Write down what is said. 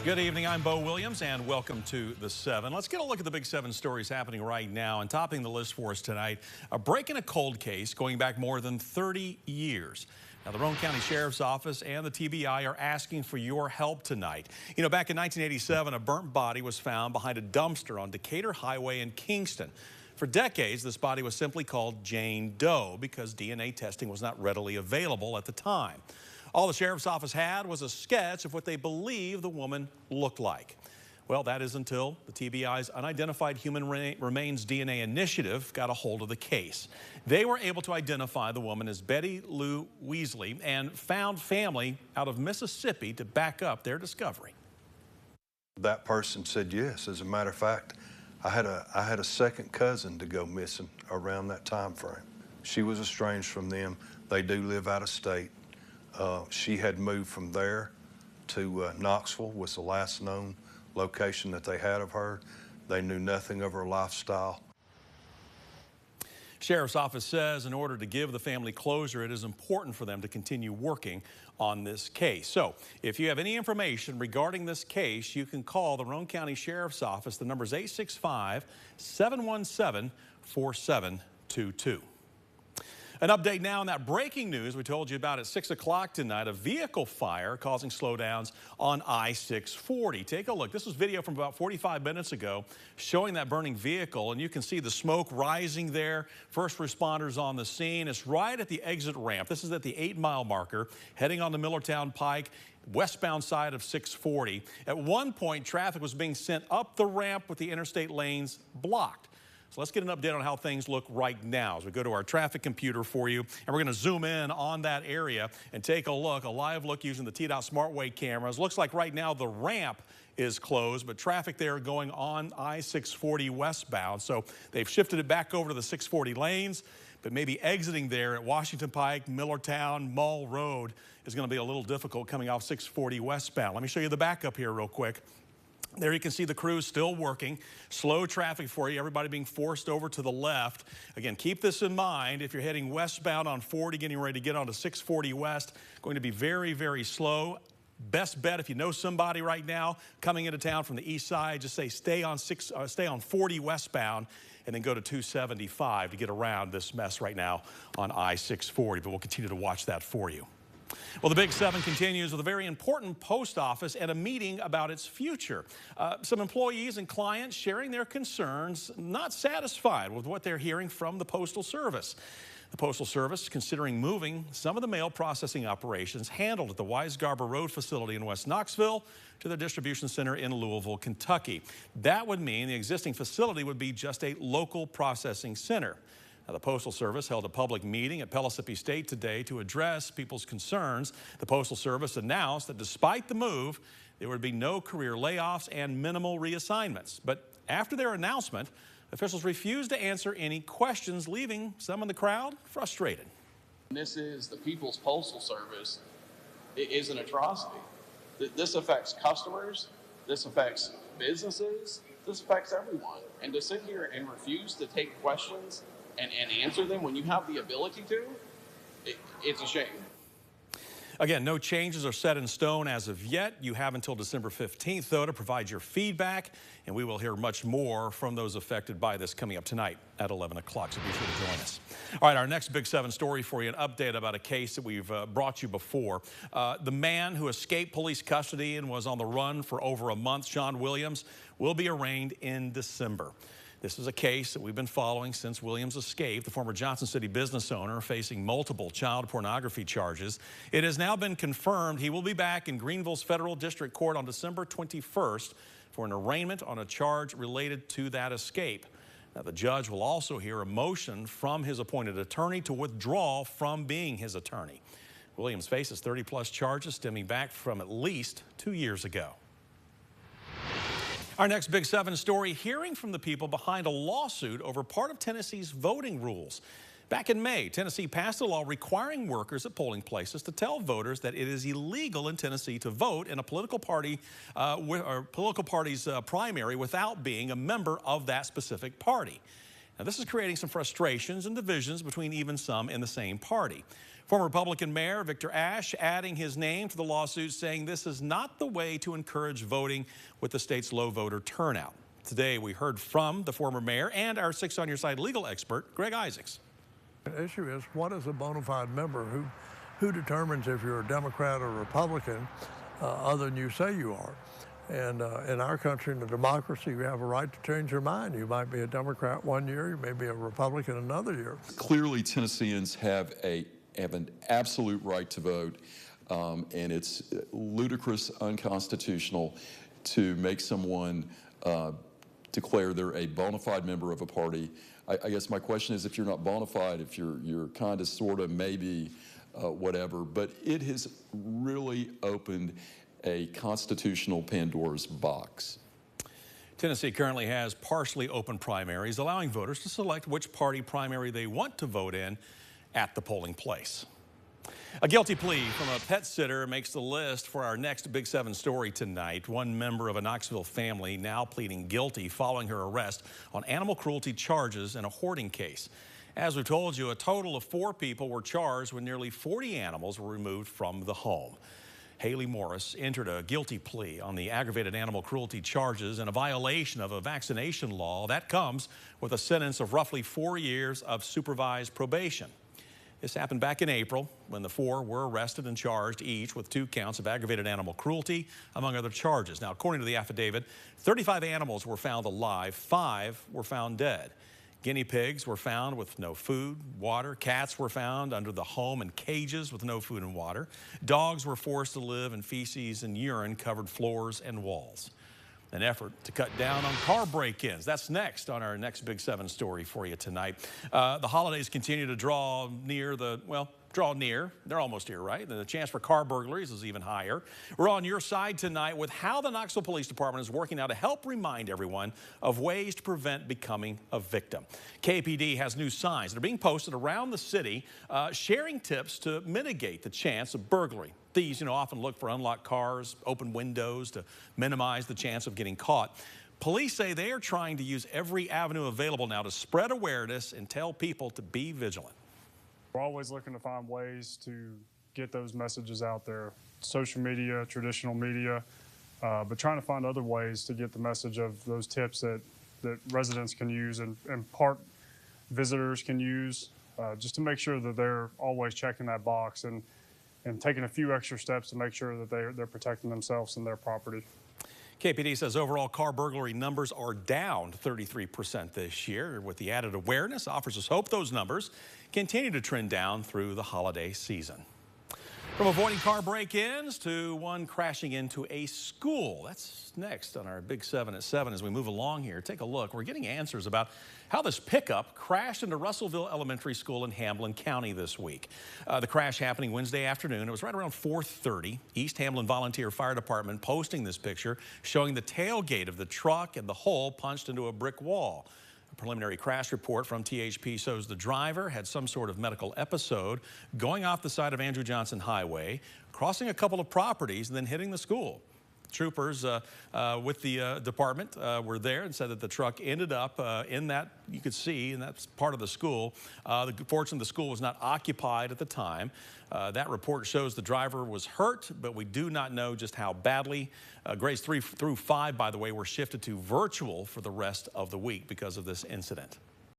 Good evening, I'm Bo Williams, and welcome to The 7. Let's get a look at the big 7 stories happening right now. And topping the list for us tonight, a break in a cold case going back more than 30 years. Now, the Roane County Sheriff's Office and the TBI are asking for your help tonight. You know, back in 1987, a burnt body was found behind a dumpster on Decatur Highway in Kingston. For decades, this body was simply called Jane Doe because DNA testing was not readily available at the time. All the Sheriff's Office had was a sketch of what they believed the woman looked like. Well, that is until the TBI's Unidentified Human Remains DNA Initiative got a hold of the case. They were able to identify the woman as Betty Lou Weasley and found family out of Mississippi to back up their discovery. That person said yes. As a matter of fact, I had a second cousin to go missing around that time frame. She was estranged from them. They do live out of state. She had moved from there to Knoxville, was the last known location that they had of her. They knew nothing of her lifestyle. Sheriff's Office says in order to give the family closure, it is important for them to continue working on this case. So if you have any information regarding this case, you can call the Roane County Sheriff's Office. The number is 865-717-4722. An update now on that breaking news we told you about at 6 o'clock tonight, a vehicle fire causing slowdowns on I-640. Take a look. This was video from about 45 minutes ago showing that burning vehicle, and you can see the smoke rising there. First responders on the scene. It's right at the exit ramp. This is at the 8-mile marker, heading on the Millertown Pike, westbound side of 640. At one point, traffic was being sent up the ramp with the interstate lanes blocked. So let's get an update on how things look right now as we go to our traffic computer for you. And we're going to zoom in on that area and take a look, a live look using the TDOT SmartWay cameras. Looks like right now the ramp is closed, but traffic there going on I-640 westbound. So they've shifted it back over to the 640 lanes, but maybe exiting there at Washington Pike, Millertown, Mall Road is going to be a little difficult coming off 640 westbound. Let me show you the backup here real quick. There you can see the crews still working. Slow traffic for you, everybody being forced over to the left. Again, keep this in mind. If you're heading westbound on 40, getting ready to get onto 640 west, going to be very, very slow. Best bet, if you know somebody right now coming into town from the east side, just say stay on 40 westbound and then go to 275 to get around this mess right now on I-640. But we'll continue to watch that for you. Well, the Big 7 continues with a very important post office and a meeting about its future. Some employees and clients sharing their concerns, not satisfied with what they're hearing from the Postal Service. The Postal Service is considering moving some of the mail processing operations handled at the Weisgarber Road facility in West Knoxville to the distribution center in Louisville, Kentucky. That would mean the existing facility would be just a local processing center. Now, the Postal Service held a public meeting at Pellissippi State today to address people's concerns. The Postal Service announced that despite the move, there would be no career layoffs and minimal reassignments. But after their announcement, officials refused to answer any questions, leaving some in the crowd frustrated. This is the People's Postal Service. It is an atrocity. This affects customers. This affects businesses. This affects everyone. And to sit here and refuse to take questions and answer them when you have the ability to, it's a shame. Again, no changes are set in stone as of yet. You have until December 15th, though, to provide your feedback, and we will hear much more from those affected by this coming up tonight at 11 o'clock, so be sure to join us. All right, our next Big 7 story for you, an update about a case that we've brought you before. The man who escaped police custody and was on the run for over a month, Sean Williams, will be arraigned in December. This is a case that we've been following since Williams escaped, the former Johnson City business owner facing multiple child pornography charges. It has now been confirmed he will be back in Greenville's Federal District Court on December 21st for an arraignment on a charge related to that escape. Now, the judge will also hear a motion from his appointed attorney to withdraw from being his attorney. Williams faces 30-plus charges stemming back from at least 2 years ago. Our next Big 7 story, hearing from the people behind a lawsuit over part of Tennessee's voting rules. Back in May, Tennessee passed a law requiring workers at polling places to tell voters that it is illegal in Tennessee to vote in a political party's primary without being a member of that specific party. Now, this is creating some frustrations and divisions between even some in the same party. Former Republican Mayor Victor Ashe adding his name to the lawsuit, saying this is not the way to encourage voting with the state's low voter turnout. Today, we heard from the former mayor and our 6 on Your Side legal expert, Greg Isaacs. The issue is, what is a bona fide member? Who determines if you're a Democrat or Republican other than you say you are? And in our country, in a democracy, you have a right to change your mind. You might be a Democrat one year, you may be a Republican another year. Clearly, Tennesseans have an absolute right to vote, and it's ludicrous, unconstitutional to make someone declare they're a bona fide member of a party. I guess my question is, if you're not bona fide, if you're kind of, sort of, maybe, whatever, but it has really opened a constitutional Pandora's box. Tennessee currently has partially open primaries, allowing voters to select which party primary they want to vote in at the polling place. A guilty plea from a pet sitter makes the list for our next Big 7 story tonight. One member of a Knoxville family now pleading guilty following her arrest on animal cruelty charges in a hoarding case. As we told you, a total of 4 people were charged when nearly 40 animals were removed from the home. Haley Morris entered a guilty plea on the aggravated animal cruelty charges and a violation of a vaccination law. That comes with a sentence of roughly 4 years of supervised probation. This happened back in April when the 4 were arrested and charged each with 2 counts of aggravated animal cruelty, among other charges. Now, according to the affidavit, 35 animals were found alive, 5 were found dead. Guinea pigs were found with no food, water. Cats were found under the home in cages with no food and water. Dogs were forced to live in feces and urine covered floors and walls. An effort to cut down on car break-ins. That's next on our next Big 7 story for you tonight. The holidays continue to draw near. They're almost here, right? And the chance for car burglaries is even higher. We're on your side tonight with how the Knoxville Police Department is working now to help remind everyone of ways to prevent becoming a victim. KPD has new signs that are being posted around the city, sharing tips to mitigate the chance of burglary. These, often look for unlocked cars, open windows to minimize the chance of getting caught. Police say they are trying to use every avenue available now to spread awareness and tell people to be vigilant. We're always looking to find ways to get those messages out there. Social media, traditional media, but trying to find other ways to get the message of those tips that residents can use and park visitors can use, just to make sure that they're always checking that box and taking a few extra steps to make sure that they're protecting themselves and their property. KPD says overall car burglary numbers are down 33% this year. With the added awareness, officers hope those numbers continue to trend down through the holiday season. From avoiding car break-ins to one crashing into a school. That's next on our Big 7 at 7 as we move along here. Take a look. We're getting answers about how this pickup crashed into Russellville Elementary School in Hamlin County this week. The crash happening Wednesday afternoon. It was right around 4:30. East Hamlin Volunteer Fire Department posting this picture showing the tailgate of the truck and the hole punched into a brick wall. A preliminary crash report from THP shows the driver had some sort of medical episode going off the side of Andrew Johnson Highway, crossing a couple of properties and then hitting the school. Troopers with the department were there and said that the truck ended up in that, you could see, and that's part of the school. Fortunately, the school was not occupied at the time. That report shows the driver was hurt, but we do not know just how badly. Grades 3 through 5, by the way, were shifted to virtual for the rest of the week because of this incident.